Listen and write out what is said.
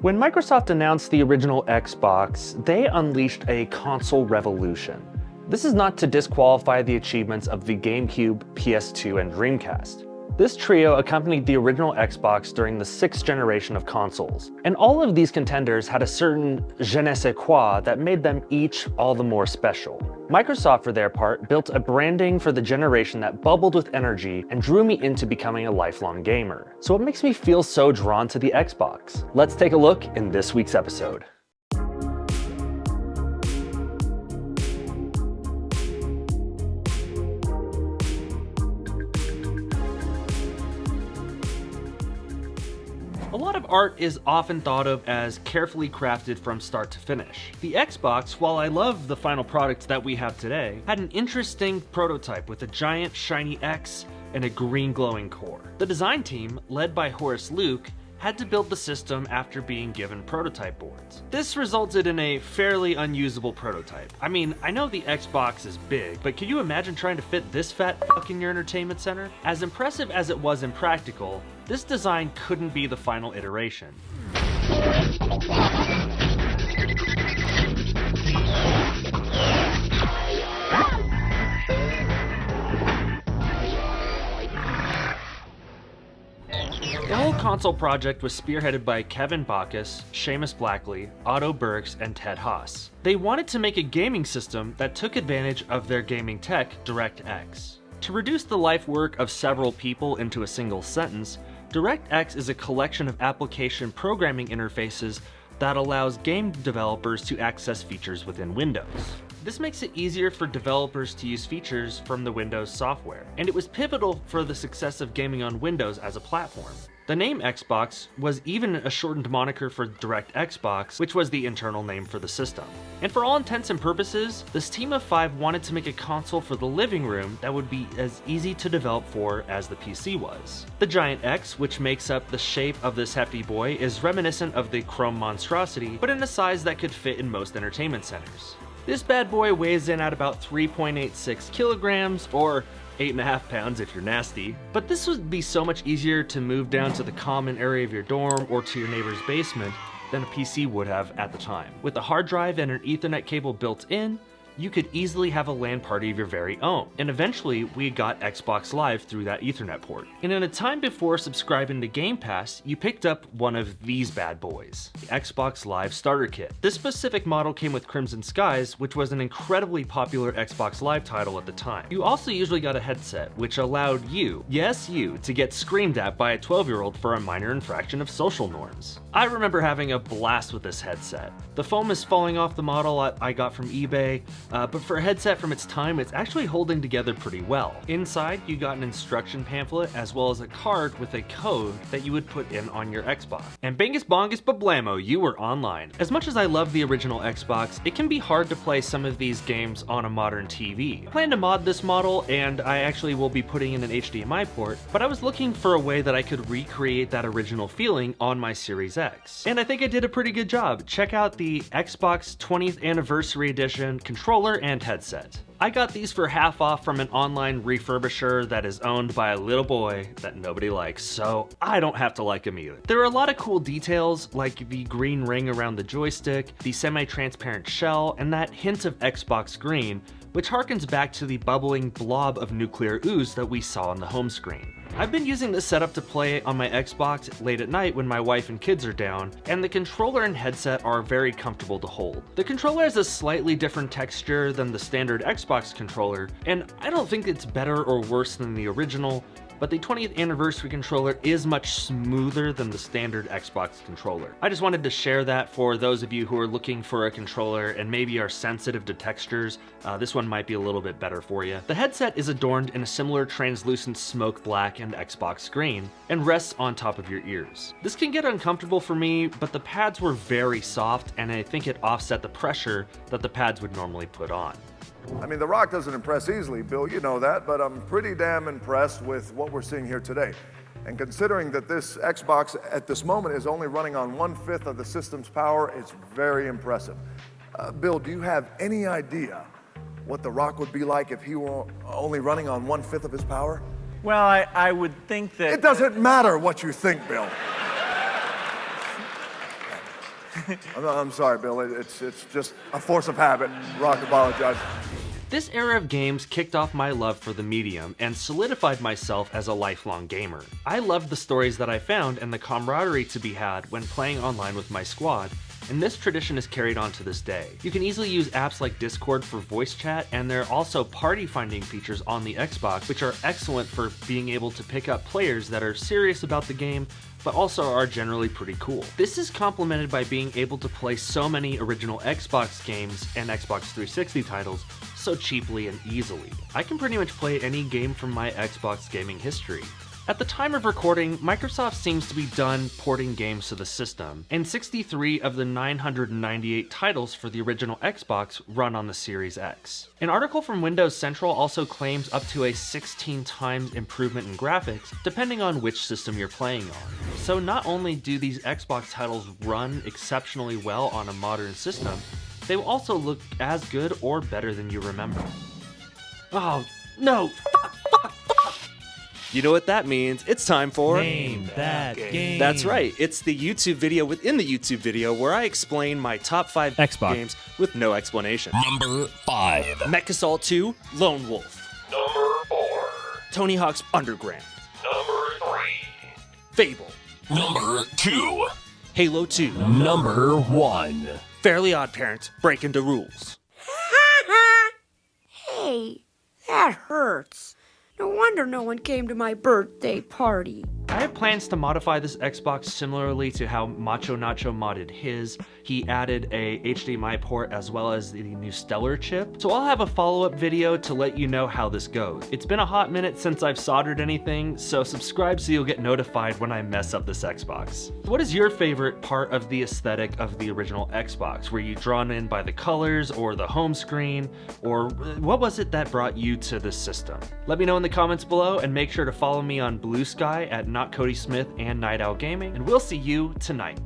When Microsoft announced the original Xbox, they unleashed a console revolution. This is not to disqualify the achievements of the GameCube, PS2, and Dreamcast. This trio accompanied the original Xbox during the 6th generation of consoles, and all of these contenders had a certain je ne sais quoi that made them each all the more special. Microsoft, for their part, built a branding for the generation that bubbled with energy and drew me into becoming a lifelong gamer. So what makes me feel so drawn to the Xbox? Let's take a look in this week's episode. A lot of art is often thought of as carefully crafted from start to finish. The Xbox, while I love the final product that we have today, had an interesting prototype with a giant shiny X and a green glowing core. The design team, led by Horace Luke, had to build the system after being given prototype boards. This resulted in a fairly unusable prototype. I mean, I know the Xbox is big, but can you imagine trying to fit this fat fuck in your entertainment center? As impressive as it was impractical, this design couldn't be the final iteration. The whole console project was spearheaded by Kevin Backus, Seamus Blackley, Otto Burks, and Ted Haas. They wanted to make a gaming system that took advantage of their gaming tech, DirectX. To reduce the life work of several people into a single sentence, DirectX is a collection of application programming interfaces that allows game developers to access features within Windows. This makes it easier for developers to use features from the Windows software, and it was pivotal for the success of gaming on Windows as a platform. The name Xbox was even a shortened moniker for DirectX, which was the internal name for the system. And for all intents and purposes, this team of 5 wanted to make a console for the living room that would be as easy to develop for as the PC was. The giant X, which makes up the shape of this hefty boy, is reminiscent of the Chrome monstrosity, but in a size that could fit in most entertainment centers. This bad boy weighs in at about 3.86 kilograms, or 8.5 pounds if you're nasty. But this would be so much easier to move down to the common area of your dorm or to your neighbor's basement than a PC would have at the time. With a hard drive and an Ethernet cable built in, you could easily have a LAN party of your very own. And eventually, we got Xbox Live through that Ethernet port. And in a time before subscribing to Game Pass, you picked up one of these bad boys, the Xbox Live Starter Kit. This specific model came with Crimson Skies, which was an incredibly popular Xbox Live title at the time. You also usually got a headset, which allowed you, yes you, to get screamed at by a 12-year-old for a minor infraction of social norms. I remember having a blast with this headset. The foam is falling off the model I got from eBay, but for a headset from its time, it's actually holding together pretty well. Inside, you got an instruction pamphlet as well as a card with a code that you would put in on your Xbox. And bingus bongus bablamo, you were online. As much as I love the original Xbox, it can be hard to play some of these games on a modern TV. I plan to mod this model, and I actually will be putting in an HDMI port, but I was looking for a way that I could recreate that original feeling on my Series X. And I think I did a pretty good job. Check out the Xbox 20th Anniversary Edition controller and headset. I got these for half off from an online refurbisher that is owned by a little boy that nobody likes, so I don't have to like him either. There are a lot of cool details, like the green ring around the joystick, the semi-transparent shell, and that hint of Xbox green, which harkens back to the bubbling blob of nuclear ooze that we saw on the home screen. I've been using this setup to play on my Xbox late at night when my wife and kids are down, and the controller and headset are very comfortable to hold. The controller has a slightly different texture than the standard Xbox controller, and I don't think it's better or worse than the original, but the 20th anniversary controller is much smoother than the standard Xbox controller. I just wanted to share that for those of you who are looking for a controller and maybe are sensitive to textures. This one might be a little bit better for you. The headset is adorned in a similar translucent smoke black and Xbox green, and rests on top of your ears. This can get uncomfortable for me, but the pads were very soft, and I think it offset the pressure that the pads would normally put on. I mean, The Rock doesn't impress easily, Bill, you know that, but I'm pretty damn impressed with what we're seeing here today. And considering that this Xbox at this moment is only running on 1/5 of the system's power, it's very impressive. Bill, do you have any idea what The Rock would be like if he were only running on 1/5 of his power? Well, I would think that... It doesn't matter what you think, Bill. I'm sorry, Bill. It's just a force of habit. Rock, apologize. This era of games kicked off my love for the medium and solidified myself as a lifelong gamer. I loved the stories that I found and the camaraderie to be had when playing online with my squad, and this tradition is carried on to this day. You can easily use apps like Discord for voice chat, and there are also party finding features on the Xbox, which are excellent for being able to pick up players that are serious about the game, but also are generally pretty cool. This is complemented by being able to play so many original Xbox games and Xbox 360 titles so cheaply and easily. I can pretty much play any game from my Xbox gaming history. At the time of recording, Microsoft seems to be done porting games to the system, and 63 of the 998 titles for the original Xbox run on the Series X. An article from Windows Central also claims up to a 16 times improvement in graphics, depending on which system you're playing on. So not only do these Xbox titles run exceptionally well on a modern system, they will also look as good or better than you remember. Oh, no! You know what that means? It's time for Name That Game. That's right. It's the YouTube video within the YouTube video where I explain my top 5 Xbox games with no explanation. Number 5. Mech Assault 2, Lone Wolf. Number 4. Tony Hawk's Underground. Number 3. Fable. Number 2. Halo 2. Number 1. Fairly Odd Parents, Breaking the Rules. Hey, that hurts. No wonder no one came to my birthday party. I have plans to modify this Xbox similarly to how Macho Nacho modded his. He added a HDMI port as well as the new Stellar chip. So I'll have a follow-up video to let you know how this goes. It's been a hot minute since I've soldered anything, so subscribe so you'll get notified when I mess up this Xbox. What is your favorite part of the aesthetic of the original Xbox? Were you drawn in by the colors or the home screen? Or what was it that brought you to this system? Let me know in the comments below, and make sure to follow me on Bluesky at Not Cody Smith and Night Owl Gaming, and we'll see you tonight.